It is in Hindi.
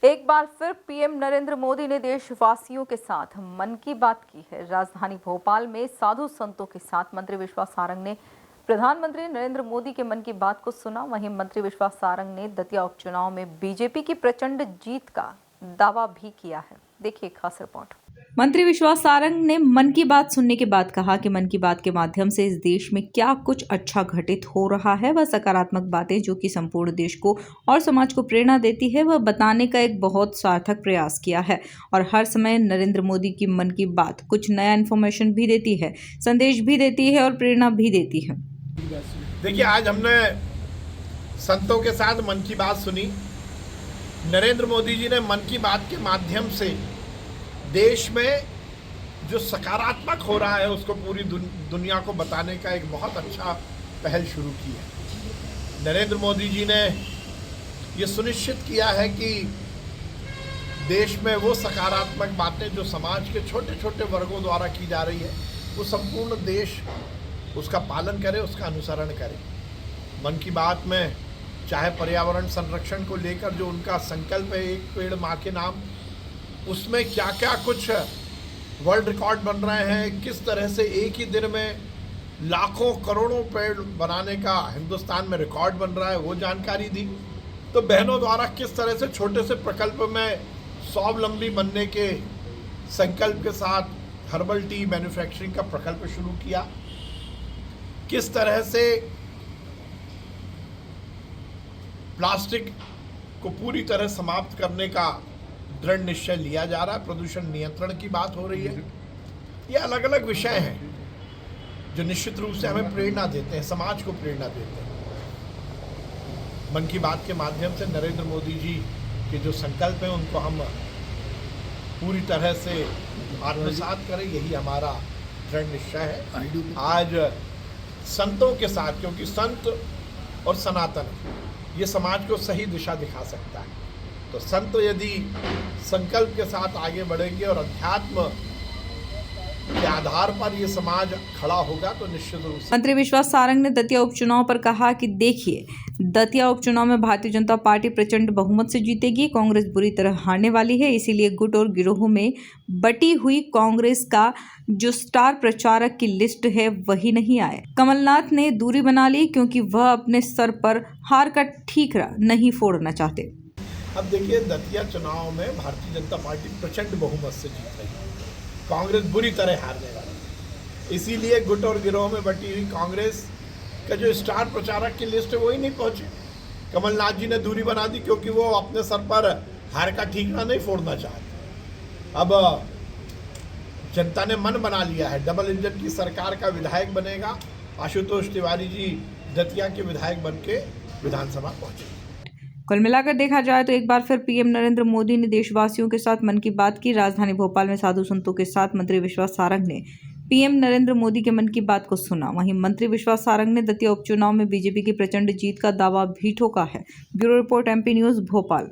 एक बार फिर पीएम नरेंद्र मोदी ने देशवासियों के साथ मन की बात की है। राजधानी भोपाल में साधु संतों के साथ मंत्री विश्वास सारंग ने प्रधानमंत्री नरेंद्र मोदी के मन की बात को सुना। वहीं मंत्री विश्वास सारंग ने दतिया उपचुनाव में बीजेपी की प्रचंड जीत का दावा भी किया है। देखिए खास रिपोर्ट। मंत्री विश्वास सारंग ने मन की बात सुनने के बाद कहा कि मन की बात के माध्यम से इस देश में क्या कुछ अच्छा घटित हो रहा है, वह सकारात्मक बातें जो कि संपूर्ण देश को और समाज को प्रेरणा देती है, वह बताने का एक बहुत सार्थक प्रयास किया है। और हर समय नरेंद्र मोदी की मन की बात कुछ नया इन्फॉर्मेशन भी देती है, संदेश भी देती है और प्रेरणा भी देती है। देखिए, आज हमने संतों के साथ मन की बात सुनी। नरेंद्र मोदी जी ने मन की बात के माध्यम से देश में जो सकारात्मक हो रहा है उसको पूरी दुनिया को बताने का एक बहुत अच्छा पहल शुरू की है। नरेंद्र मोदी जी ने ये सुनिश्चित किया है कि देश में वो सकारात्मक बातें जो समाज के छोटे छोटे वर्गों द्वारा की जा रही है, वो संपूर्ण देश उसका पालन करे, उसका अनुसरण करे। मन की बात में चाहे पर्यावरण संरक्षण को लेकर जो उनका संकल्प है, एक पेड़ माँ के नाम, उसमें क्या क्या कुछ वर्ल्ड रिकॉर्ड बन रहे हैं, किस तरह से एक ही दिन में लाखों करोड़ों पेड़ बनाने का हिंदुस्तान में रिकॉर्ड बन रहा है, वो जानकारी दी। तो बहनों द्वारा किस तरह से छोटे से प्रकल्प में स्वावलंबी बनने के संकल्प के साथ हर्बल टी मैन्युफैक्चरिंग का प्रकल्प शुरू किया, किस तरह से प्लास्टिक को पूरी तरह समाप्त करने का दृढ़ निश्चय लिया जा रहा है, प्रदूषण नियंत्रण की बात हो रही है। ये अलग अलग विषय हैं जो निश्चित रूप से हमें प्रेरणा देते हैं, समाज को प्रेरणा देते हैं। मन की बात के माध्यम से नरेंद्र मोदी जी के जो संकल्प हैं उनको हम पूरी तरह से आत्मसात करें, यही हमारा दृढ़ निश्चय है। आज संतों के साथ, क्योंकि संत और सनातन ये समाज को सही दिशा दिखा सकता है, तो संत यदि संकल्प के साथ आगे बढ़ेंगे और अध्यात्म के आधार पर ये समाज खड़ा होगा तो निश्चित रूप से। मंत्री विश्वास सारंग ने दतिया उपचुनाव पर कहा कि देखिए, दतिया उपचुनाव में भारतीय जनता पार्टी प्रचंड बहुमत से जीतेगी। कांग्रेस बुरी तरह हारने वाली है, इसीलिए गुट और गिरोहों में बटी हुई कांग्रेस का जो स्टार प्रचारक की लिस्ट है वही नहीं आए। कमलनाथ ने दूरी बना ली क्योंकि वह अपने सर पर हार का ठीकरा नहीं फोड़ना चाहते। अब देखिए, दतिया चुनाव में भारतीय जनता पार्टी प्रचंड बहुमत से जीत रही है, कांग्रेस बुरी तरह हारने वाली है। इसीलिए गुट और गिरोह में बटी हुई कांग्रेस का जो स्टार प्रचारक की लिस्ट है वही नहीं पहुंचे। कमलनाथ जी ने दूरी बना दी क्योंकि वो अपने सर पर हार का ठीकरा नहीं फोड़ना चाहते। अब जनता ने मन बना लिया है, डबल इंजन की सरकार का विधायक बनेगा। आशुतोष तिवारी जी दतिया के विधायक बन के विधानसभा पहुंचे। कुल मिलाकर देखा जाए तो एक बार फिर पीएम नरेंद्र मोदी ने देशवासियों के साथ मन की बात की। राजधानी भोपाल में साधु संतों के साथ मंत्री विश्वास सारंग ने पीएम नरेंद्र मोदी के मन की बात को सुना। वहीं मंत्री विश्वास सारंग ने दतिया उपचुनाव में बीजेपी की प्रचंड जीत का दावा भी ठोका है। Bureau report, MP news, Bhopal.